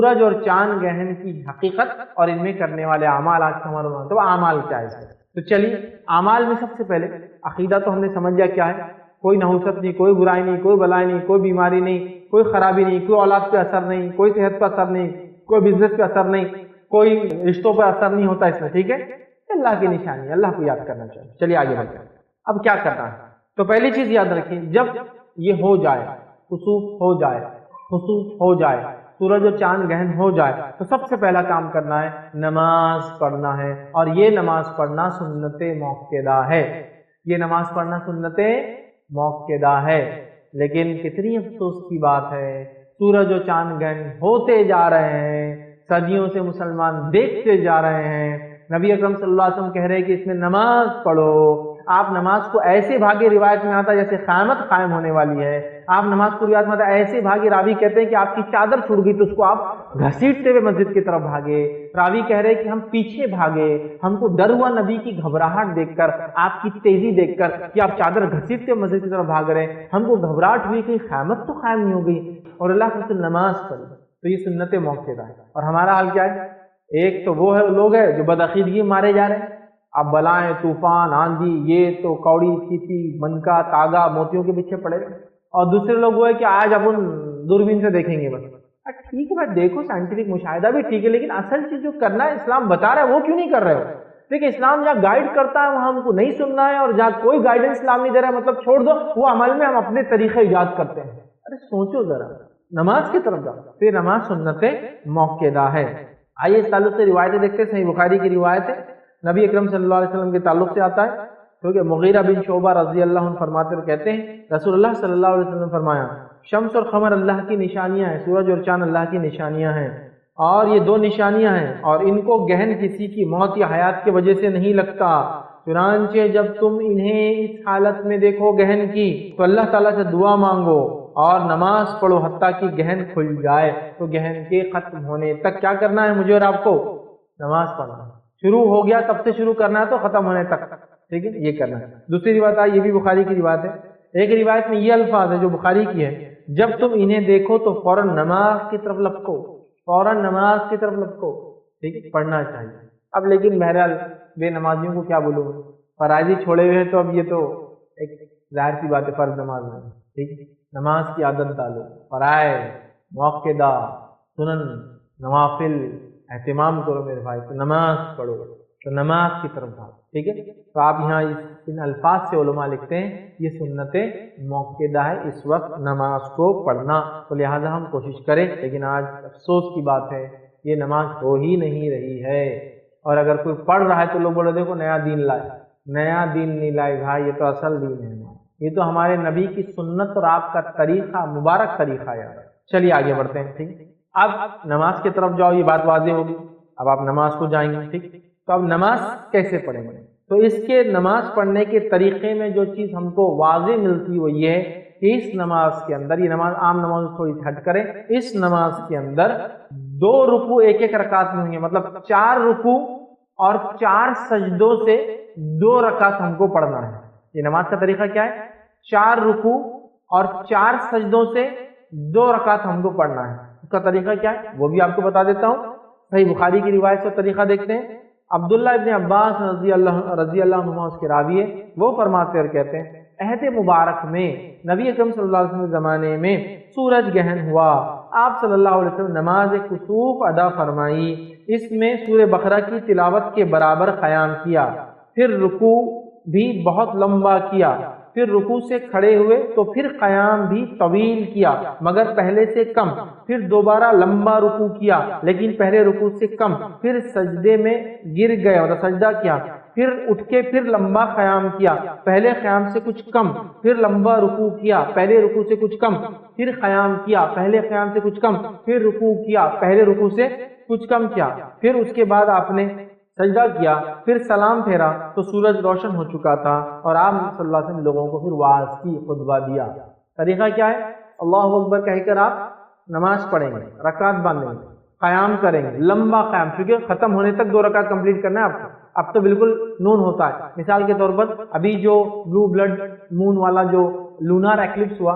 سورج اور چاند گہن کی حقیقت اور ان میں کرنے والے اعمال آج کا ہمارا تو اعمال کیا ہے اس میں. تو چلیے اعمال میں سب سے پہلے عقیدہ تو ہم نے سمجھ لیا کیا ہے. کوئی نحوست نہیں، کوئی برائی نہیں، کوئی بلائی نہیں، کوئی بیماری نہیں، کوئی خرابی نہیں، کوئی اولاد پہ اثر نہیں، کوئی صحت پہ اثر نہیں، کوئی بزنس پہ اثر نہیں، کوئی رشتوں پہ اثر نہیں ہوتا اس میں. ٹھیک ہے، اللہ کی نشانی ہے، اللہ کو یاد کرنا چاہیے. چلیے آگے بڑھتے ہیں. اب کیا کرنا ہے؟ تو پہلی چیز یاد رکھیں، جب یہ ہو جائے، خسوف ہو جائے، سورج اور چاند گہن ہو جائے، تو سب سے پہلا کام کرنا ہے نماز پڑھنا ہے. اور یہ نماز پڑھنا سنت موقدہ ہے. یہ نماز پڑھنا سنت موقدہ ہے. لیکن کتنی افسوس کی بات ہے، سورج و چاند گہن ہوتے جا رہے ہیں، صدیوں سے مسلمان دیکھتے جا رہے ہیں. نبی اکرم صلی اللہ علیہ وسلم کہہ رہے کہ اس میں نماز پڑھو. آپ نماز کو ایسے بھاگے، روایت میں آتا ہے جیسے قیامت قائم ہونے والی ہے. آپ نماز کو روایت میں آتا ہے ایسے بھاگے، راوی کہتے ہیں کہ آپ کی چادر چھوٹ گئی تو اس کو آپ گھسیٹتے ہوئے مسجد کی طرف بھاگے. راوی کہہ رہے کہ ہم پیچھے بھاگے، ہم کو ڈر ہوا نبی کی گھبراہٹ دیکھ کر، آپ کی تیزی دیکھ کر کہ آپ چادر گھسیٹتے ہوئے مسجد کی طرف بھاگ رہے ہیں. ہم کو گھبراہٹ ہوئی کہ قیامت تو قائم نہیں ہو گئی، اور اللہ کے رسول نماز پڑھی. تو یہ سنت موقدہ ہے. اور ہمارا حال کیا ہے؟ ایک تو وہ ہے لوگ ہیں جو بدعقیدگی مارے جا رہے ہیں. اب بلائیں، طوفان، آندھی، یہ تو کوڑی چیٹی منکا تاگا موتیوں کے پیچھے پڑے. اور دوسرے لوگ وہ ہے کہ آج اپن دوربین سے دیکھیں گے بس. ٹھیک ہے بھائی، دیکھو سائنٹیفک مشاہدہ بھی ٹھیک ہے، لیکن اصل چیز جو کرنا ہے اسلام بتا رہا ہے وہ کیوں نہیں کر رہے ہو؟ دیکھیں اسلام جہاں گائیڈ کرتا ہے وہاں ہم کو نہیں سننا ہے، اور جہاں کوئی گائیڈنس اسلام نہیں دے رہا ہے مطلب چھوڑ دو، وہ عمل میں ہم اپنے طریقے ایجاد کرتے ہیں. ارے سوچو ذرا، نماز کی طرف جاؤ. پھر نماز سنت موقدہ ہے. آئیے اس تعلق سے روایتیں دیکھتے ہیں. صحیح بخاری کی روایت ہے، نبی اکرم صلی اللہ علیہ وسلم کے تعلق سے آتا ہے، کیونکہ مغیرہ بن شعبہ رضی اللہ عنہ فرماتے ہوئے کہتے ہیں رسول اللہ صلی اللہ علیہ وسلم فرمایا، شمس اور قمر اللہ کی نشانیاں ہیں، سورج اور چاند اللہ کی نشانیاں ہیں، اور یہ دو نشانیاں ہیں، اور ان کو گہن کسی کی موت یا حیات کی وجہ سے نہیں لگتا. چنانچہ جب تم انہیں اس حالت میں دیکھو گہن کی تو اللہ تعالیٰ سے دعا مانگو اور نماز پڑھو حتیٰ کہ گہن کھل جائے. تو گہن کے ختم ہونے تک کیا کرنا ہے مجھے اور آپ کو؟ نماز پڑھنا. شروع ہو گیا تب سے شروع کرنا ہے تو ختم ہونے تک. ٹھیک ہے، یہ کرنا ہے. دوسری روایت ہے، یہ بھی بخاری کی روایت ہے. ایک روایت میں یہ الفاظ ہے جو بخاری کی ہے، جب تم انہیں دیکھو تو فوراً نماز کی طرف لپکو، فوراً نماز کی طرف لپکو. ٹھیک ہے، پڑھنا چاہیے. اب لیکن بہرحال بے نمازیوں کو کیا بولوں، فرائضی چھوڑے ہوئے ہیں تو اب یہ تو ایک ظاہر سی بات ہے، فرض نماز میں. ٹھیک ہے، نماز کی عادت ڈالو، فرائض، موقدہ، سنن، نوافل اہتمام کرو میرے بھائی. تو نماز پڑھو، تو نماز کی طرف بھاگو. ٹھیک ہے، تو آپ یہاں ان الفاظ سے علماء لکھتے ہیں یہ سنت موقدہ ہے اس وقت نماز کو پڑھنا. تو لہٰذا ہم کوشش کریں. لیکن آج افسوس کی بات ہے یہ نماز ہو ہی نہیں رہی ہے. اور اگر کوئی پڑھ رہا ہے تو لوگ بولے دیکھو نیا دین لائے. نیا دین نہیں لائے بھائی، یہ تو اصل دین ہے، یہ تو ہمارے نبی کی سنت اور آپ کا طریقہ، مبارک طریقہ ہے. چلیے آگے بڑھتے ہیں. ٹھیک، اب نماز کی طرف جاؤ، یہ بات واضح ہوگی. اب آپ نماز کو جائیں گے. ٹھیک، تو اب نماز کیسے پڑھیں گے؟ تو اس کے نماز پڑھنے کے طریقے میں جو چیز ہم کو واضح ملتی وہ یہ ہے کہ اس نماز کے اندر، یہ نماز عام نماز تھوڑی ہٹ کریں، اس نماز کے اندر 2 رکوع ایک ایک رکعت میں ہوں گے. مطلب 4 رکوع اور 4 سجدوں سے 2 رکعت ہم کو پڑھنا ہے. یہ نماز کا طریقہ کیا ہے؟ 4 رکوع اور 4 سجدوں سے 2 رکعت ہم کو پڑھنا ہے. اس کا طریقہ کیا ہے وہ بھی آپ کو بتا دیتا ہوں. صحیح بخاری کی روایت سے طریقہ دیکھتے ہیں. عبداللہ ابن عباس رضی اللہ عنہ اس کے راوی ہے، وہ فرماتے اور کہتے ہیں عہد مبارک میں نبی اکرم صلی اللہ علیہ وسلم کے زمانے میں سورج گہن ہوا، آپ صلی اللہ علیہ وسلم نماز کسوف ادا فرمائی. اس میں سورہ بقرہ کی تلاوت کے برابر قیام کیا، پھر رکوع بھی بہت لمبا کیا، پھر رکوع سے کھڑے ہوئے تو پھر قیام بھی طویل کیا مگر پہلے سے کم، پھر دوبارہ لمبا رکوع کیا لیکن پہلے رکوع سے کم، پھر سجدے میں گر گئے اور سجدہ کیا، پھر اٹھ کے پھر لمبا قیام کیا، پہلے قیام سے کچھ کم، پھر لمبا رکوع کیا، پہلے رکوع سے کچھ کم، پھر قیام کیا، پہلے قیام سے کچھ کم، پھر رکوع کیا، پہلے رکوع سے کچھ کم کیا، پھر اس کے بعد آپ نے سجدہ کیا، پھر سلام پھیرا تو سورج روشن ہو چکا تھا، اور آپ صلی اللہ علیہ وسلم لوگوں کو پھر واعظ کی، خطبہ دیا. طریقہ کیا ہے؟ اللہ اکبر کہہ کر آپ نماز پڑھیں گے، رکعت باندھیں گے، قیام کریں گے، لمبا قیام، کیونکہ ختم ہونے تک 2 رکعت کمپلیٹ کرنا ہے آپ کو. اب تو بالکل نون ہوتا ہے. مثال کے طور پر ابھی جو بلو بلڈ مون والا جو لونار ایکلپس ہوا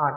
8।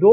2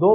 2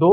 2,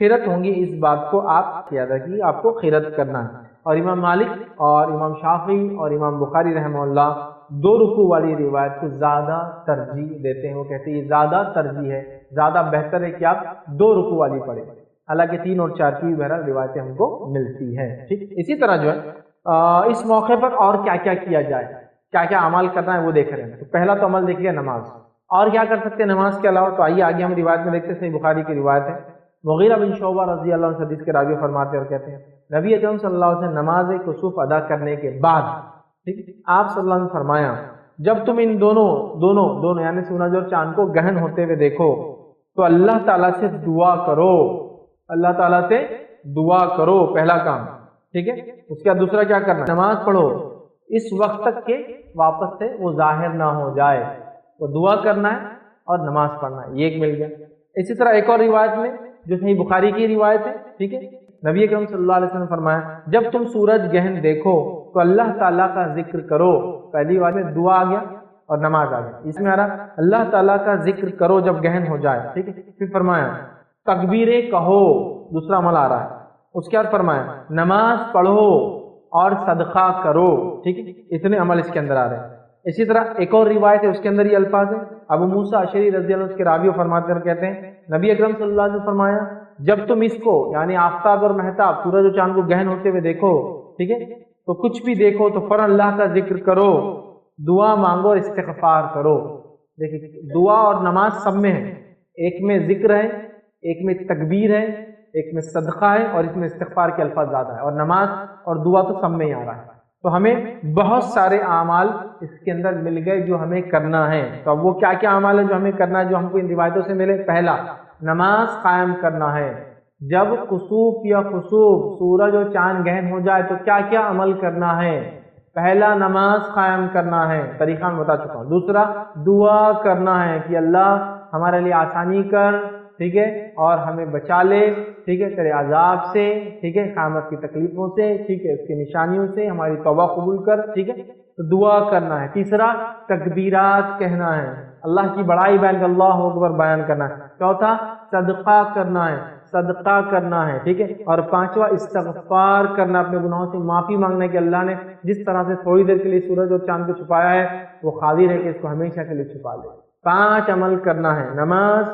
خیرت ہوں گی، اس بات کو آپ یاد رکھیے، آپ کو خیرت کرنا ہے۔ اور امام مالک اور امام شافعی اور امام بخاری رحمہ اللہ 2 رکوع والی روایت کو زیادہ ترجیح دیتے ہیں، وہ کہتے ہیں یہ زیادہ ترجیح ہے، زیادہ بہتر ہے کہ آپ 2 رکوع والی پڑھیں، حالانکہ 3 اور 4 کی بہرحال روایتیں ہم کو ملتی ہیں، ٹھیک۔ اسی طرح جو ہے اس موقع پر اور کیا کیا کیا جائے، کیا کیا عمل کرنا ہے وہ دیکھ رہے ہیں۔ تو پہلا تو عمل دیکھ لیا نماز، اور کیا کر سکتے ہیں نماز کے علاوہ؟ تو آئیے آگے ہم روایت میں دیکھتے ہیں، صحیح بخاری کی روایت ہے، مغیرہ بن شعبہ رضی اللہ عنہ حدیث کے راوی فرماتے اور کہتے ہیں نبی اکرم صلی اللہ علیہ وسلم نماز کسوف ادا کرنے کے بعد، ٹھیک، آپ صلی اللہ علیہ وسلم فرمایا جب تم ان دونوں یعنی سورج اور چاند کو گہن ہوتے ہوئے دیکھو تو اللہ تعالیٰ سے دعا کرو، اللہ تعالیٰ سے دعا کرو، پہلا کام، ٹھیک ہے۔ اس کے بعد دوسرا کیا کرنا ہے؟ نماز پڑھو اس وقت تک کہ واپس سے وہ ظاہر نہ ہو جائے، تو دعا کرنا ہے اور نماز پڑھنا ہے، یہ ایک مل گیا۔ اسی طرح ایک اور روایت میں جو صحیح بخاری کی روایت ہے، ٹھیک ہے، نبی اکرم صلی اللہ علیہ وسلم نے فرمایا جب تم سورج گہن دیکھو تو اللہ تعالیٰ کا ذکر کرو، پہلی بات میں دعا آ گیا اور نماز آ گیا، اس میں آ رہا اللہ تعالیٰ کا ذکر کرو جب گہن ہو جائے، ٹھیک ہے۔ پھر فرمایا تکبیریں کہو، دوسرا عمل آ رہا ہے۔ اس کے بعد فرمایا نماز پڑھو اور صدقہ کرو، ٹھیک ہے، اتنے عمل اس کے اندر آ رہے ہیں۔ اسی طرح ایک اور روایت ہے، اس کے اندر یہ الفاظ ہیں، ابو موسیٰ اشعری رضی اللہ عنہ اس کے راوی فرماتے ہیں کہتے ہیں نبی اکرم صلی اللہ علیہ وسلم فرمایا جب تم اس کو یعنی آفتاب اور مہتاب سورج و چاند کو گہن ہوتے ہوئے دیکھو، ٹھیک ہے، تو کچھ بھی دیکھو تو فوراً اللہ کا ذکر کرو، دعا مانگو اور استغفار کرو۔ دیکھیے دعا اور نماز سب میں ہے، ایک میں ذکر ہے، ایک میں تکبیر ہے، ایک میں صدقہ ہے، اور اس میں استغفار کے الفاظ زیادہ ہے، اور نماز اور دعا تو سب میں ہی آ رہا ہے۔ تو ہمیں بہت سارے اعمال اس کے اندر مل گئے جو ہمیں کرنا ہے۔ تو اب وہ کیا کیا اعمال ہیں جو ہمیں کرنا ہے جو ہم کو ان روایتوں سے ملے؟ پہلا نماز قائم کرنا ہے، جب کسوف یا خسوف سورج اور چاند گہن ہو جائے تو کیا کیا عمل کرنا ہے؟ پہلا نماز قائم کرنا ہے، طریقہ میں بتا چکا ہوں۔ دوسرا دعا کرنا ہے کہ اللہ ہمارے لیے آسانی کر، ٹھیک ہے، اور ہمیں بچا لے، ٹھیک ہے، تیرے عذاب سے، ٹھیک ہے، قیامت کی تکلیفوں سے، ٹھیک ہے، اس کی نشانیوں سے ہماری توبہ قبول کر، ٹھیک ہے، تو دعا کرنا ہے۔ تیسرا تکبیرات کہنا ہے، اللہ کی بڑائی بیان کر اللہ اکبر بیان کرنا ہے۔ چوتھا صدقہ کرنا ہے، صدقہ کرنا ہے، ٹھیک ہے، اور پانچواں استغفار کرنا، اپنے گناہوں سے معافی مانگنا کہ اللہ نے جس طرح سے تھوڑی دیر کے لیے سورج اور چاند کو چھپایا ہے وہ قادر ہے کہ اس کو ہمیشہ کے لیے چھپا لے۔ 5 عمل کرنا ہے، نماز،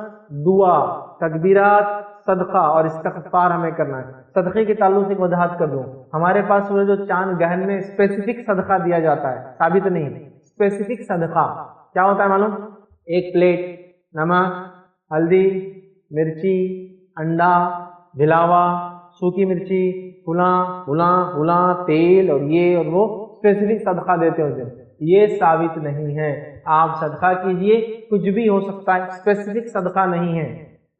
دعا، تکبیرات، صدقہ اور استغفار ہمیں کرنا ہے۔ صدقے کے تعلق سے ایک وضاحت کر دوں، ہمارے پاس سورج اور چاند گہن میں اسپیسیفک صدقہ دیا جاتا ہے، ثابت نہیں، اسپیسیفک صدقہ کیا ہوتا ہے معلوم؟ 1 پلیٹ نمک، ہلدی، مرچی، انڈا، بھلاوا، سوکھی مرچی، فلاں تیل اور یہ اور وہ اسپیسیفک صدقہ دیتے ہوتے ہیں، یہ ثابت نہیں ہے۔ آپ صدقہ کیجئے، کچھ بھی ہو سکتا ہے، اسپیسیفک صدقہ نہیں ہے۔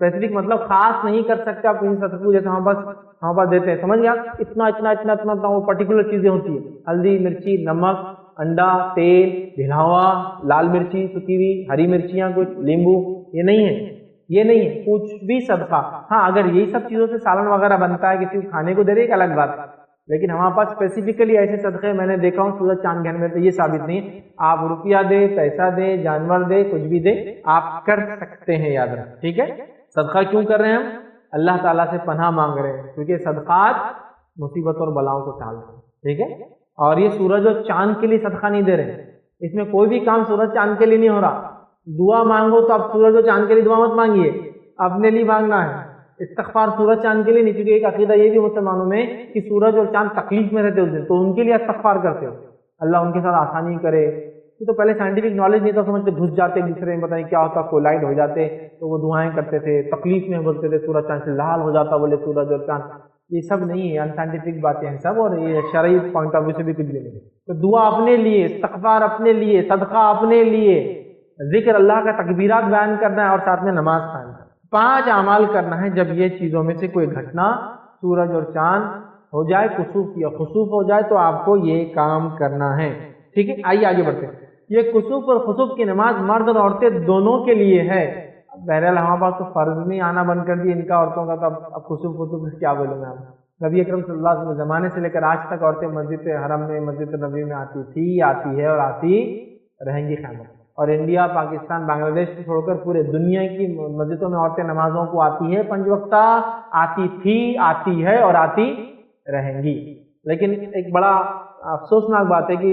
اسپیسیفک مطلب خاص نہیں کر سکتے آپ کہیں صدقہ جیسے ہم پاس دیتے ہیں، سمجھ گیا؟ اتنا وہ پرٹیکولر چیزیں ہوتی ہیں، ہلدی، مرچی، نمک، انڈا، تیل، بھلاوا، لال مرچی سکی ہوئی، ہری مرچیاں، کچھ لیمبو، یہ نہیں ہے کچھ بھی صدقہ۔ ہاں اگر یہی سب چیزوں سے سالن وغیرہ بنتا ہے کسی کو کھانے کو دے رہے ایک الگ بات، لیکن ہمارے پاس اسپیسیفکلی ایسے صدقے میں نے دیکھا ہوں سورج چاند گہن میں، تو یہ ثابت نہیں ہے۔ آپ روپیہ دے، پیسہ دے، جانور دے، کچھ بھی دے، آپ کر سکتے ہیں، یاد رکھ، ٹھیک ہے۔ صدقہ کیوں کر رہے ہیں ہم؟ اللہ تعالیٰ سے پناہ مانگ رہے ہیں، کیونکہ صدقات مصیبت اور بلاؤں کو ٹالتے ہیں، ٹھیک ہے۔ اور یہ سورج اور چاند کے لیے صدقہ نہیں دے رہے، اس میں کوئی بھی کام سورج چاند کے لیے نہیں ہو رہا۔ دعا مانگو تو آپ سورج اور چاند کے لیے دعا مت مانگیے، اپنے لیے مانگنا ہے۔ استغفار سورج چاند کے لیے نہیں، کیونکہ ایک عقیدہ یہ بھی مسلمانوں میں کہ سورج اور چاند تکلیف میں رہتے ہوتے ہیں تو ان کے لیے استغفار کرتے ہو، اللہ ان کے ساتھ آسانی کرے۔ تو پہلے سائنٹیفک نالج نہیں تھا، سمجھتے گھس جاتے ایک دوسرے میں، پتہ نہیں کیا ہوتا، کولائڈ ہو جاتے، تو وہ دعائیں کرتے تھے، تکلیف میں بولتے تھے سورج چاند سے لال ہو جاتا، بولے سورج اور چاند، یہ سب نہیں ہے، ان سائنٹیفک باتیں ہیں سب، اور یہ شرعی پوائنٹ آف ویو سے بھی کچھ بھی نہیں۔ تو دعا اپنے لیے، استغفار اپنے لیے، صدقہ اپنے لیے، ذکر اللہ کا، تکبیرات بیان کرنا ہے، اور ساتھ میں نماز قائم کرنا۔ 5 اعمال کرنا ہے جب یہ چیزوں میں سے کوئی گھٹنا سورج اور چاند ہو جائے، کسوف یا خسوف ہو جائے، تو آپ کو یہ کام کرنا ہے، ٹھیک ہے۔ آئیے آگے بڑھتے ہیں۔ یہ کسوف اور خسوف کی نماز مرد اور عورتیں دونوں کے لیے ہے۔ بہرحال ہمارے پاس تو فرض میں آنا بند کر دی ان کا، عورتوں کا، تو اب خسوف کیا بولوں میں آپ؟ نبی اکرم صلی اللہ علیہ وسلم زمانے سے لے کر آج تک عورتیں مسجد حرم میں، مسجد نبوی میں آتی تھی، آتی ہے اور آتی رہیں گی قیامت۔ اور انڈیا، پاکستان، بنگلہ دیش کو چھوڑ کر پورے دنیا کی مسجدوں میں عورتیں نمازوں کو آتی ہے 5 وقتہ، آتی تھی، آتی ہے اور آتی رہیں گی. لیکن ایک بڑا افسوسناک بات ہے کہ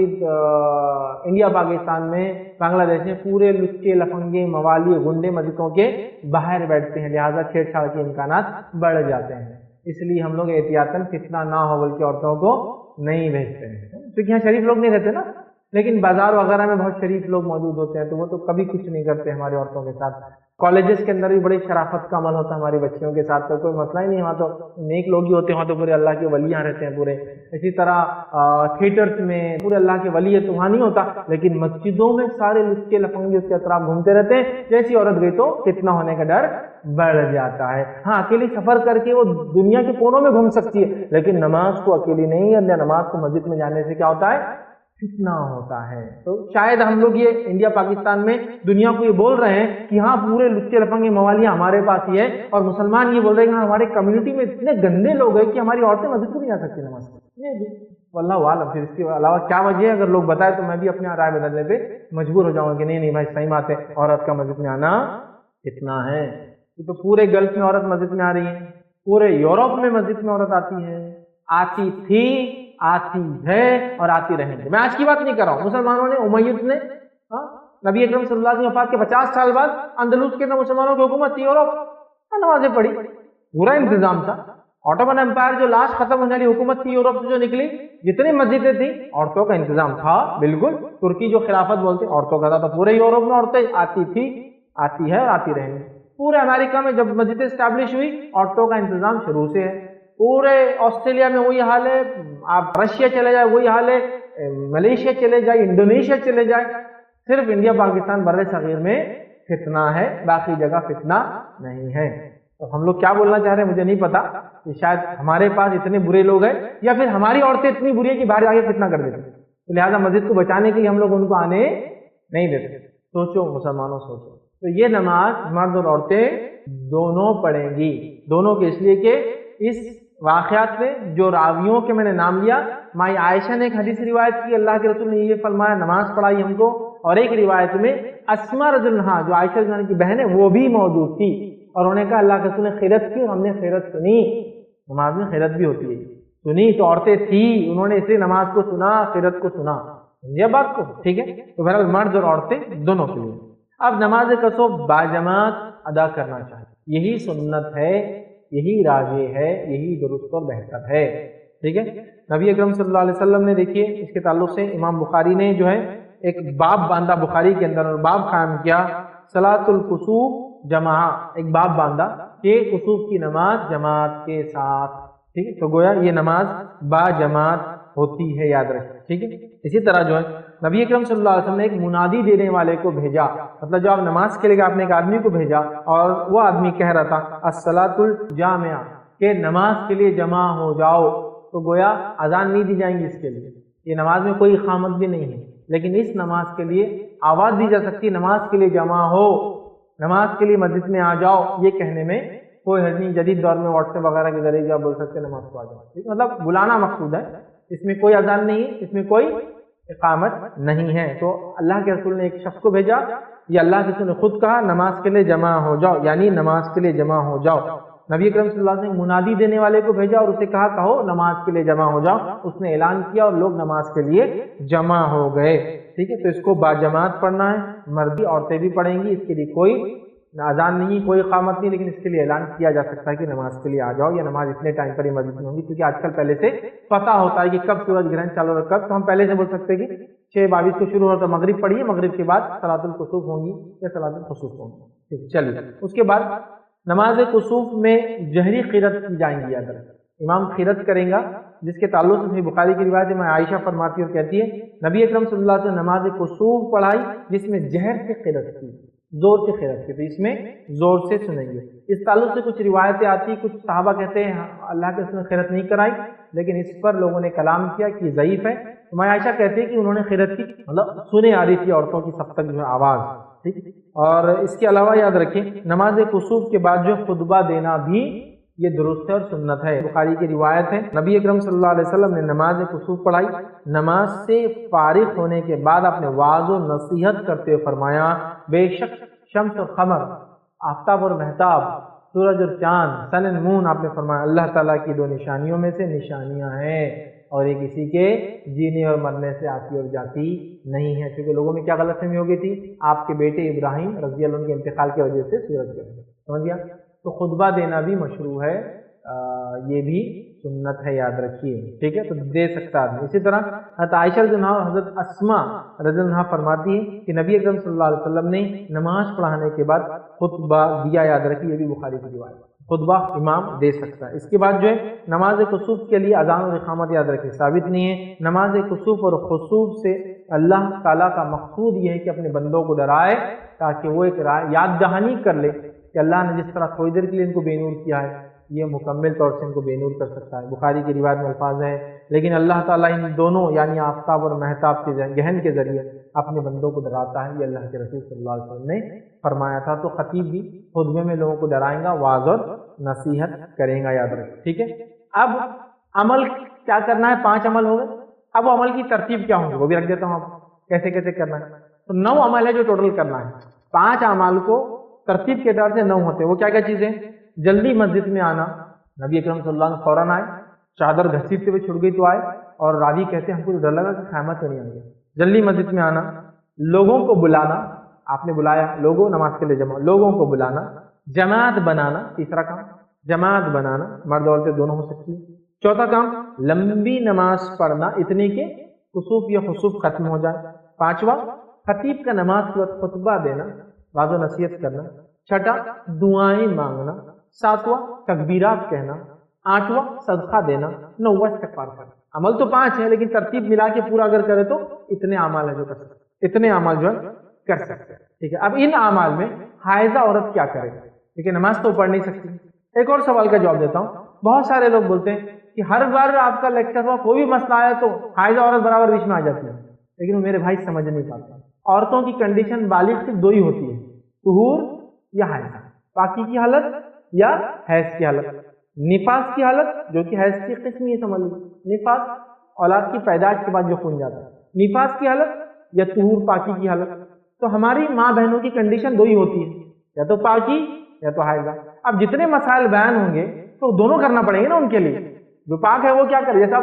انڈیا، پاکستان میں، بنگلہ دیش میں پورے لچے، لفنگے، موالی، غنڈے مسجدوں کے باہر بیٹھتے ہیں، لہٰذا چھیڑ چھاڑ کے امکانات بڑھ جاتے ہیں. اس لیے ہم لوگ احتیاطاً فتنہ نہ ہو بلکہ عورتوں کو نہیں بھیجتے ہیں، کیونکہ یہاں شریف لوگ نہیں رہتے نا. لیکن بازار وغیرہ میں بہت شریف لوگ موجود ہوتے ہیں تو وہ تو کبھی کچھ نہیں کرتے ہماری عورتوں کے ساتھ. کالجز کے اندر بھی بڑی شرافت کا عمل ہوتا ہے ہماری بچیوں کے ساتھ، تو کوئی مسئلہ ہی نہیں. وہاں تو نیک لوگ ہی ہوتے ہیں، وہاں تو پورے اللہ کے ولی رہتے ہیں پورے. اسی طرح تھیٹرز میں پورے اللہ کے ولی ہے تو وہاں نہیں ہوتا، لیکن مسجدوں میں سارے لچے لفنگے اس کے اطراف گھومتے رہتے ہیں. جیسی عورت گئی تو فتنہ ہونے کا ڈر بڑھ جاتا ہے. ہاں، اکیلی سفر کر کے وہ دنیا کے کونوں میں گھوم سکتی ہے، لیکن نماز کو اکیلی نہیں ہے. نماز کو مسجد میں جانے سے کیا ہوتا ہے؟ فتنہ ہوتا ہے. تو شاید ہم لوگ یہ انڈیا، پاکستان میں دنیا کو یہ بول رہے ہیں کہ ہاں پورے لچے لفنگے موالیاں ہمارے پاس ہی ہے، اور مسلمان یہ بول رہے ہیں کہ ہاں ہمارے کمیونٹی میں اتنے گندے لوگ ہیں کہ ہماری عورتیں مسجد کو نہیں جا سکتی نماز پڑھنے. واللہ عالم. پھر اس کے علاوہ کیا وجہ ہے؟ اگر لوگ بتائیں تو میں بھی اپنے رائے بدلنے پہ مجبور ہو جاؤں گا کہ نہیں بھائی صحیح بات ہے، عورت کا مسجد میں آنا اتنا ہے. یہ تو پورے گلف میں عورت مسجد میں آ رہی ہے، پورے یورپ میں مسجد میں عورت آتی ہے، آتی تھی، آتی ہے اور آتی رہیں گے. میں آج کی بات نہیں کر رہا ہوں. مسلمانوں نے، امیت نے نبی اکرم صلی اللہ علیہ وسلم وفات کے 50 سال بعد اندلس کے اندر مسلمانوں کی حکومت تھی، یورپ نمازیں پڑھی، پورا انتظام تھا. آٹومن امپائر جو لاسٹ ختم ہونے والی حکومت تھی یورپ سے جو نکلی، جتنی مسجدیں تھیں عورتوں کا انتظام تھا. بالکل ترکی جو خلافت بولتے عورتوں کا تھا، تو پورے یورپ میں عورتیں آتی تھی، آتی ہے اور آتی رہیں گی. پورے امریکہ میں جب مسجدیں اسٹیبلش ہوئی عورتوں کا انتظام شروع سے ہے. پورے آسٹریلیا میں وہی حال ہے، آپ رشیا چلے جائیں وہی حال ہے، ملیشیا چلے جائیں، انڈونیشیا چلے جائیں. صرف انڈیا، پاکستان، بر صغیر میں فتنہ ہے، باقی جگہ فتنہ نہیں ہے. تو ہم لوگ کیا بولنا چاہ رہے ہیں مجھے نہیں پتا، کہ شاید ہمارے پاس اتنے برے لوگ ہیں یا پھر ہماری عورتیں اتنی بری ہیں کہ باہر آگے فتنہ کر دیتے، تو لہٰذا مسجد کو بچانے کے لیے ہم لوگ ان کو آنے نہیں دیتے. سوچو مسلمانوں، سوچو. تو یہ نماز مرد اور عورتیں دونوں پڑھیں گی. دونوں کے اس لیے کہ اس واقعات میں جو راویوں کے میں نے نام لیا، مائی عائشہ نے ایک حدیث روایت کی، اللہ کے رسول نے یہ فرمایا، نماز پڑھائی ہم کو. اور ایک روایت میں اسما رضی اللہ عنہا جو عائشہ رضی اللہ عنہ کی بہن ہے وہ بھی موجود تھی، اور انہوں نے کہا اللہ کے رسول نے خیرت کی اور ہم نے خیرت سنی. نماز میں خیرت بھی ہوتی ہے، سنی تو عورتیں تھی، انہوں نے اس لیے نماز کو سنا، خیرت کو سنا. یہ بات کو ٹھیک ہے. تو بہرحال مرد اور عورتیں دونوں کے لیے. اب نماز کسوف باجماعت ادا کرنا چاہیے، یہی سنت ہے، یہی راجح ہے، یہی درست اور بہتر ہے. ٹھیک ہے. نبی اکرم صلی اللہ علیہ وسلم نے دیکھیے اس کے تعلق سے امام بخاری نے جو ہے ایک باب باندھا بخاری کے اندر، اور باب قائم کیا صلاۃ الکسوف جماع. ایک باب باندھا کہ کسوف کی نماز جماعت کے ساتھ. ٹھیک ہے. تو گویا یہ نماز با جماعت ہوتی ہے، یاد رکھیں. ٹھیک ہے. اسی طرح جو ہے نبی اکرم صلی اللہ علیہ وسلم نے ایک منادی دینے والے کو بھیجا، مطلب جو آپ نماز کے لیے آپ نے ایک آدمی کو بھیجا، اور وہ آدمی کہہ رہا تھا الصلاۃ الجامعہ، کہ نماز کے لیے جمع ہو جاؤ. تو گویا اذان نہیں دی جائیں گی اس کے لیے، یہ نماز میں کوئی اقامت بھی نہیں ہے، لیکن اس نماز کے لیے آواز دی جا سکتی، نماز کے لیے جمع ہو، نماز کے لیے مسجد میں آ جاؤ. یہ کہنے میں کوئی حرج نہیں. جدید دور میں واٹس ایپ وغیرہ کے ذریعے آپ بول سکتے ہیں نماز کو آ جاؤ، مطلب بلانا مقصود ہے، اس میں کوئی اذان نہیں ہے، اس میں کوئی اقامت نہیں ہے. تو اللہ کے رسول نے ایک شخص کو بھیجا، یہ اللہ کے رسول نے خود کہا نماز کے لیے جمع ہو جاؤ، یعنی نماز کے لیے جمع ہو جاؤ. نبی اکرم صلی اللہ علیہ وسلم نے منادی دینے والے کو بھیجا اور اسے کہا کہو نماز کے لیے جمع ہو جاؤ. اس نے اعلان کیا اور لوگ نماز کے لیے جمع ہو گئے. ٹھیک ہے. تو اس کو باجماعت پڑھنا ہے، مردی عورتیں بھی پڑھیں گی، اس کے لیے کوئی اذان نہیں، کوئی اقامت نہیں، لیکن اس کے لیے اعلان کیا جا سکتا ہے کہ نماز کے لیے آ جاؤ، یا نماز اتنے ٹائم پر ہی مسجد میں ہوگی. کیونکہ آج کل پہلے سے پتہ ہوتا ہے کہ کب سورج گرہن چالو اور کب، تو ہم پہلے سے بول سکتے ہیں کہ 6:22 کو شروع ہوتا مغرب پڑھیے، مغرب کے بعد صلاۃ الکسوف ہوں گی یا صلاۃ الخسوف ہوں گی. چلیے اس کے بعد نماز کسوف میں جہری قرات کی جائیں گی. یاد رکھیں امام قرات کریں گا، جس کے تعلق سے بخاری کی روایت میں عائشہ فرماتی اور کہتی ہے نبی اکرم صلی اللہ علیہ وسلم نماز کسوف پڑھائی جس میں جہر سے قرات کی، زور سے قرات کی، تو اس میں زور سے سنیں گے. اس تعلق سے کچھ روایتیں آتی، کچھ صحابہ کہتے ہیں اللہ کے رسول نے قرات نہیں کرائی، لیکن اس پر لوگوں نے کلام کیا کہ ضعیف ہے. میں عائشہ کہتے ہیں کہ انہوں نے قرات کی، مطلب سنے آ رہی تھی عورتوں کی سب تک جو ہے آواز. ٹھیک. اور اس کے علاوہ یاد رکھیں نماز کسوف کے بعد جو خطبہ دینا بھی یہ درست ہے اور سنت ہے۔ بخاری کی روایت ہے، نبی اکرم صلی اللہ علیہ وسلم نے نماز کسوف پڑھائی، نماز سے فارغ ہونے کے بعد اپنے وعظ و نصیحت کرتے ہوئے فرمایا، بے شک شمس اور قمر، آفتاب اور مہتاب، سورج اور چاند، سن اینڈ مون، آپ نے فرمایا اللہ تعالیٰ کی دو نشانیوں میں سے نشانیاں ہیں، اور یہ کسی کے جینے اور مرنے سے آتی اور جاتی نہیں ہے۔ کیونکہ لوگوں میں کیا غلط فہمی ہو گئی تھی، آپ کے بیٹے ابراہیم رضی اللہ عنہ کے انتقال کی وجہ سے سورج گئے، سمجھ گیا؟ تو خطبہ دینا بھی مشروع ہے، یہ بھی سنت ہے، یاد رکھیے، ٹھیک ہے؟ تو دے سکتا ہے۔ اسی طرح حضرت عائشہ رضی اللہ عنہا اور حضرت اسماء رضی اللہ عنہا فرماتی ہیں کہ نبی اکرم صلی اللہ علیہ وسلم نے نماز پڑھانے کے بعد خطبہ دیا، یاد رکھیے، یہ بھی بخاری کی روایت ہے، خطبہ امام دے سکتا ہے۔ اس کے بعد جو ہے نماز کسوف کے لیے اذان اور اقامت، یاد رکھیے، ثابت نہیں ہے۔ نماز کسوف اور خسوف سے اللہ تعالیٰ کا مقصود یہ ہے کہ اپنے بندوں کو ڈرائے تاکہ وہ ایک یاد دہانی کر لے کہ اللہ نے جس طرح تھوڑی دیر کے لیے ان کو بے نور کیا ہے، یہ مکمل طور سے ان کو بے نور کر سکتا ہے۔ بخاری کی روایت میں الفاظ ہیں، لیکن اللہ تعالیٰ ان دونوں یعنی آفتاب اور مہتاب کے گہن کے ذریعے اپنے بندوں کو ڈراتا ہے، یہ اللہ کے رسول صلی اللہ علیہ وسلم نے فرمایا تھا۔ تو خطیب بھی خطبے میں لوگوں کو ڈرائیں گا، واعظ اور نصیحت کریں گا، یاد رکھیں، ٹھیک ہے؟ اب عمل کیا کرنا ہے؟ 5 عمل ہو گئے۔ اب عمل کی ترتیب کیا ہوگی وہ بھی رکھ دیتا ہوں، آپ کیسے کیسے کرنا ہے۔ تو 9 عمل ہے جو ٹوٹل کرنا ہے، 5 اعمال کو ترتیب کے اعتبار سے 9 ہوتے ہیں۔ وہ کیا کیا چیزیں؟ جلدی مسجد میں آنا، نبی اکرم صلی اللہ علیہ وسلم فوراً آئے، چادر گھسیٹتے ہوئے چھوٹ گئی تو آئے، اور راوی کہتے ہیں ہم کو ڈر لگا کہ خیمہ سے نہیں آ گیا۔ جلدی مسجد میں آنا، لوگوں کو بلانا، آپ نے بلایا، لوگوں نماز کے لیے جمع، لوگوں کو بلانا، جماعت بنانا، تیسرا کام جماعت بنانا، مرد عورتیں دونوں ہو سکتی ہیں۔ چوتھا کام لمبی نماز پڑھنا، اتنی کہ کسوف یا خسوف ختم ہو جائے۔ 5واں خطیب کا نماز کے وقت خطبہ دینا، واعظ و نصیحت کرنا۔ 6واں دعائیں مانگنا۔ 7واں تکبیرات کہنا۔ 8واں صدقہ دینا۔ 9واں استغفار کرنا۔ عمل تو 5 ہے، لیکن ترتیب ملا کے پورا اگر کرے تو اتنے اعمال ہے جو کر سکتے، اتنے اعمال جو ہے کر سکتے ہیں، ٹھیک ہے؟ اب ان اعمال میں حائضہ عورت کیا کرے؟ ٹھیک ہے، نماز تو پڑھ نہیں سکتی۔ ایک اور سوال کا جواب دیتا ہوں۔ بہت سارے لوگ بولتے ہیں کہ ہر بار آپ کا لیکچر ہوا کوئی بھی مسئلہ آیا تو حائضہ عورت برابر بیچ میں آ جاتی ہے، لیکن وہ میرے بھائی سمجھ نہیں پاتا۔ عورتوں کی کنڈیشن بالغ صرف 2 ہی ہوتی ہے، طہور یا حائضہ، باقی کی حالت یا حیض کی حالت۔ نفاس کی حالت جو کہ حیض کی قسم یہ سمجھ لیجیے، نفاس اولاد کی پیدائش کے بعد جو خون جاتا ہے، نفاس کی حالت یا طہور پاکی کی حالت۔ تو ہماری ماں بہنوں کی کنڈیشن 2 ہی ہوتی ہے، یا تو پاکی یا تو حائضہ۔ اب جتنے مسائل بیان ہوں گے تو دونوں کرنا پڑیں گے نا ان کے لیے۔ جو پاک ہے وہ کیا کرے؟ جیسا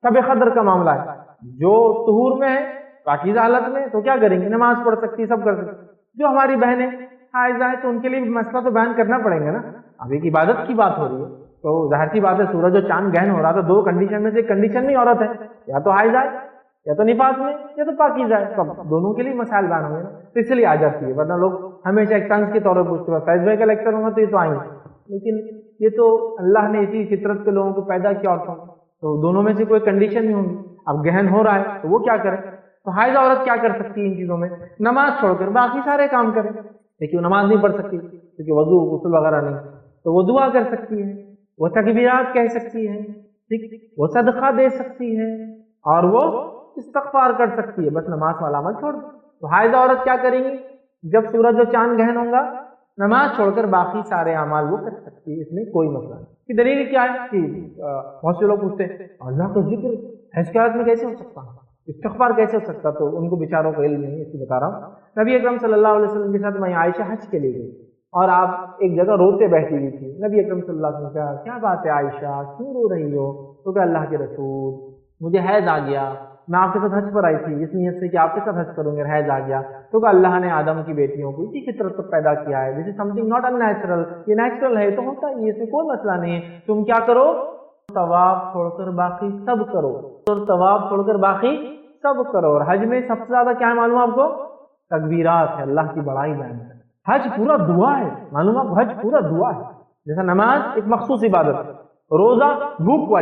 شب قدر کا معاملہ ہے، جو طہور میں ہے پاکیزہ حالت میں تو کیا کریں گے؟ نماز پڑھ سکتی، سب کر سکتی۔ جو ہماری بہنیں حائضہ ہے تو ان کے لیے مسئلہ تو بیان کرنا پڑیں گے نا۔ اب ایک عبادت کی بات ہو رہی ہے تو ظاہر سی بات ہے، سورج اور چاند گہن ہو رہا تھا، 2 کنڈیشن میں سے ایک کنڈیشن میں عورت ہے، یا تو حائضہ ہے یا تو نفاس میں یا تو پاکیزہ ہے، تو دونوں کے لیے مسائل بیان ہوں گے نا، تو اس لیے آ جاتی ہے۔ ورنہ لوگ ہمیشہ ایک طنز کے طور پر پوچھتے ہیں فیض بھائی کا لیکچر ہوگا تو یہ تو آئیں گے، لیکن یہ تو اللہ نے اسی فطرت کے لوگوں کو پیدا کیا عورتوں، تو دونوں میں سے کوئی کنڈیشن نہیں ہوگی۔ اب گہن ہو رہا ہے تو وہ کیا کرے؟ تو حائضہ عورت کیا کر سکتی ہے ان چیزوں میں؟ نماز چھوڑ کر باقی سارے کام کرے، لیکن وہ نماز نہیں پڑھ سکتی کیونکہ وضو غسل وغیرہ نہیں، تو وہ دعا کر سکتی ہے، وہ تکبیرات کہہ سکتی ہے، ٹھیک، وہ صدقہ دے سکتی ہے، اور وہ استغفار کر سکتی ہے، بس نماز والا عمل چھوڑ دو۔ تو حائضہ عورت کیا کریں گی؟ جب سورج و چاند گہن ہوں گا نماز چھوڑ کر باقی سارے اعمال وہ کر سکتی ہے، اس میں کوئی مسئلہ نہیں۔ کہ دلیل کیا ہے کہ بہت سے لوگ پوچھتے ہیں اللہ کا ذکر حج کی حالت میں کیسے ہو سکتا ہے، استغفار کیسے ہو سکتا؟ تو ان کو بیچاروں کو علم نہیں ہے، اس لیے بتا رہا ہوں۔ نبی اکرم صلی اللہ علیہ وسلم کے ساتھ میں عائشہ حج کے لیے گئی اور آپ ایک جگہ روتے بیٹھی ہوئی تھی۔ نبی اکرم صلی اللہ علیہ وسلم کہا کیا بات ہے عائشہ، کیوں رو رہی ہو؟ تو کہ اللہ کے رسول مجھے حیض آ گیا، میں آپ کے ساتھ حج پر آئی تھی اس نیت سے کہ آپ کے ساتھ حج کروں گے، حیض آ گیا۔ تو کہ اللہ نے آدم کی بیٹیوں کو اسی فطرت پر پیدا کیا ہے، this is something not in natural, یہ نیچرل ہے تو ہوتا ہے، اس میں کوئی مسئلہ نہیں ہے۔ تم کیا کرو؟ طواف چھوڑ کر باقی سب کرو، اور طواف چھوڑ کر باقی سب کرو۔ اور حج میں سب سے زیادہ کیا ہے معلوم آپ کو؟ تکبیرات ہے، اللہ کی بڑائی بیان ہے۔ حج پورا دعا ہے، معلوم آپ، حج پورا دعا ہے۔ جیسا نماز ایک مخصوص عبادت ہے، روزہ بھوک والی